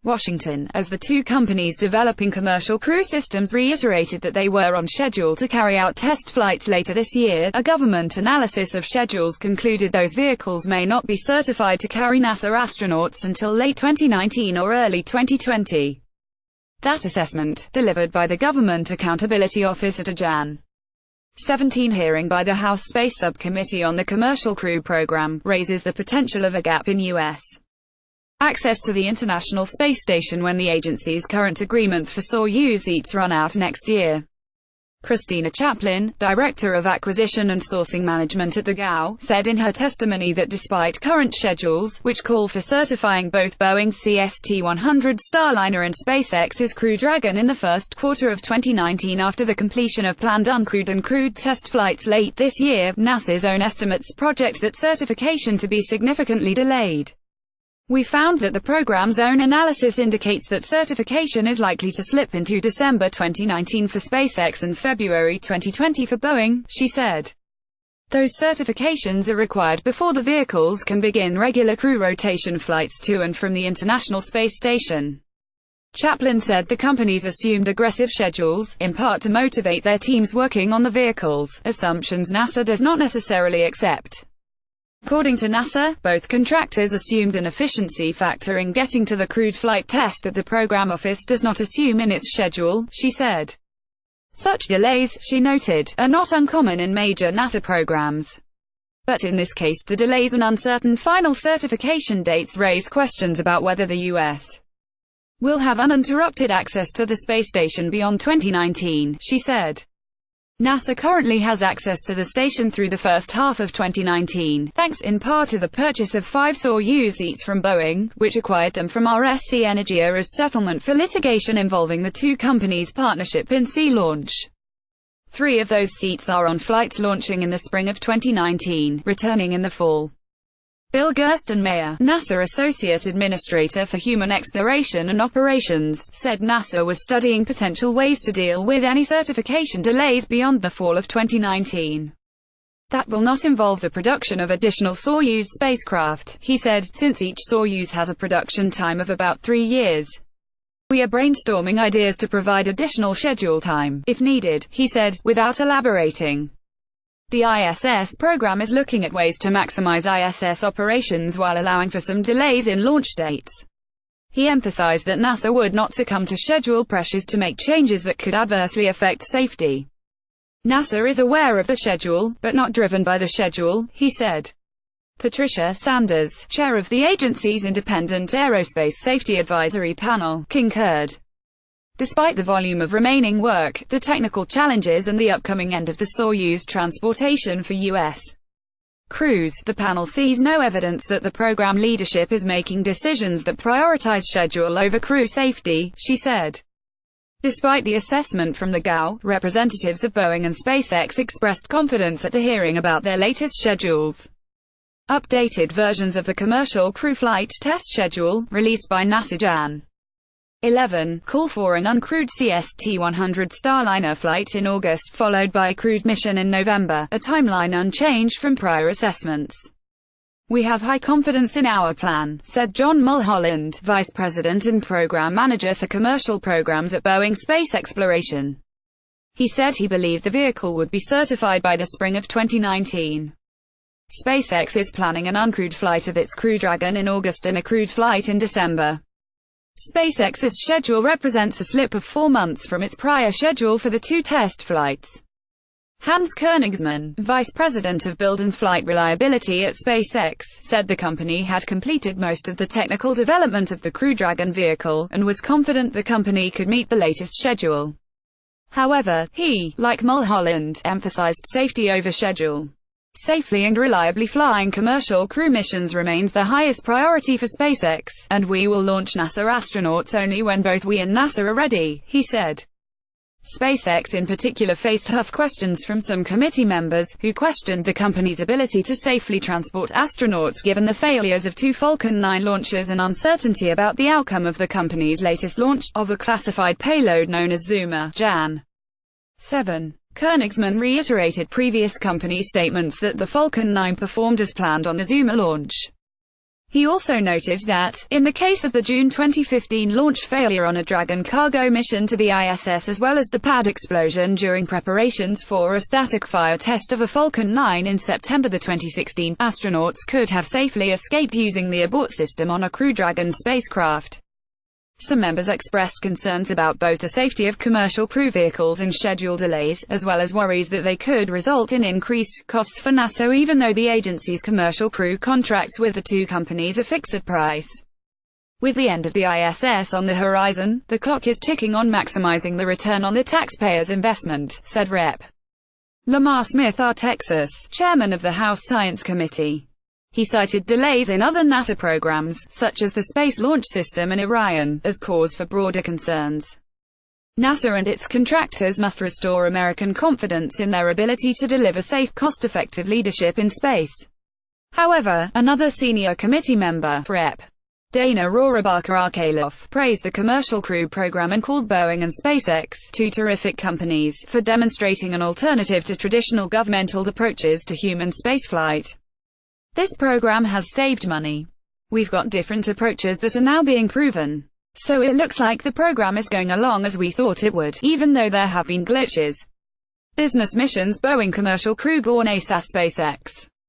Washington, as the two companies developing commercial crew systems reiterated that they were on schedule to carry out test flights later this year. A government analysis of schedules concluded those vehicles may not be certified to carry NASA astronauts until late 2019 or early 2020. That assessment, delivered by the Government Accountability Office at a Jan. 17 hearing by the House Space Subcommittee on the Commercial Crew Program, raises the potential of a gap in U.S. access to the International Space Station when the agency's current agreements for Soyuz seats run out next year. Christina Chaplin, Director of Acquisition and Sourcing Management at the GAO, said in her testimony that despite current schedules, which call for certifying both Boeing's CST-100 Starliner and SpaceX's Crew Dragon in the first quarter of 2019 after the completion of planned uncrewed and crewed test flights late this year, NASA's own estimates project that certification to be significantly delayed. We found that the program's own analysis indicates that certification is likely to slip into December 2019 for SpaceX and February 2020 for Boeing, she said. Those certifications are required before the vehicles can begin regular crew rotation flights to and from the International Space Station. Chaplin said the companies assumed aggressive schedules, in part to motivate their teams working on the vehicles, assumptions NASA does not necessarily accept. According to NASA, both contractors assumed an efficiency factor in getting to the crewed flight test that the program office does not assume in its schedule, she said. Such delays, she noted, are not uncommon in major NASA programs. But in this case, the delays and uncertain final certification dates raise questions about whether the U.S. will have uninterrupted access to the space station beyond 2019, she said. NASA currently has access to the station through the first half of 2019, thanks in part to the purchase of 5 Soyuz seats from Boeing, which acquired them from RSC Energia as settlement for litigation involving the two companies' partnership in sea launch. 3 of those seats are on flights launching in the spring of 2019, returning in the fall. Bill Gerstenmaier, NASA Associate Administrator for Human Exploration and Operations, said NASA was studying potential ways to deal with any certification delays beyond the fall of 2019. That will not involve the production of additional Soyuz spacecraft, he said, since each Soyuz has a production time of about 3 years. We are brainstorming ideas to provide additional schedule time, if needed, he said, without elaborating. The ISS program is looking at ways to maximize ISS operations while allowing for some delays in launch dates. He emphasized that NASA would not succumb to schedule pressures to make changes that could adversely affect safety. NASA is aware of the schedule, but not driven by the schedule, he said. Patricia Sanders, chair of the agency's Independent Aerospace Safety Advisory Panel, concurred. Despite the volume of remaining work, the technical challenges and the upcoming end of the Soyuz transportation for U.S. crews, the panel sees no evidence that the program leadership is making decisions that prioritize schedule over crew safety, she said. Despite the assessment from the GAO, representatives of Boeing and SpaceX expressed confidence at the hearing about their latest schedules. Updated versions of the commercial crew flight test schedule, released by NASA Jan. 11, call for an uncrewed CST-100 Starliner flight in August followed by a crewed mission in November, a timeline unchanged from prior assessments. We have high confidence in our plan, said John Mulholland, Vice President and Program Manager for Commercial Programs at Boeing Space Exploration. He said he believed the vehicle would be certified by the spring of 2019. SpaceX is planning an uncrewed flight of its Crew Dragon in August and a crewed flight in December. SpaceX's schedule represents a slip of 4 months from its prior schedule for the 2 test flights. Hans Koenigsmann, Vice President of Build and Flight Reliability at SpaceX, said the company had completed most of the technical development of the Crew Dragon vehicle, and was confident the company could meet the latest schedule. However, he, like Mulholland, emphasized safety over schedule. Safely and reliably flying commercial crew missions remains the highest priority for SpaceX, and we will launch NASA astronauts only when both we and NASA are ready, he said. SpaceX in particular faced tough questions from some committee members, who questioned the company's ability to safely transport astronauts given the failures of 2 Falcon 9 launches and uncertainty about the outcome of the company's latest launch, of a classified payload known as Zuma, Jan. 7. Koenigsmann reiterated previous company statements that the Falcon 9 performed as planned on the Zuma launch. He also noted that, in the case of the June 2015 launch failure on a Dragon cargo mission to the ISS as well as the pad explosion during preparations for a static fire test of a Falcon 9 in September 2016, astronauts could have safely escaped using the abort system on a Crew Dragon spacecraft. Some members expressed concerns about both the safety of commercial crew vehicles and schedule delays, as well as worries that they could result in increased costs for NASA even though the agency's commercial crew contracts with the two companies are fixed at price. With the end of the ISS on the horizon, the clock is ticking on maximizing the return on the taxpayers' investment, said Rep. Lamar Smith R. Texas, chairman of the House Science Committee. He cited delays in other NASA programs, such as the Space Launch System and Orion, as cause for broader concerns. NASA and its contractors must restore American confidence in their ability to deliver safe, cost-effective leadership in space. However, another senior committee member, Rep. Dana Rohrabacher-Archailoff, praised the Commercial Crew program and called Boeing and SpaceX, two terrific companies, for demonstrating an alternative to traditional governmental approaches to human spaceflight. This program has saved money. We've got different approaches that are now being proven. So it looks like the program is going along as we thought it would, even though there have been glitches. Business missions Boeing Commercial Crew born NASA SpaceX.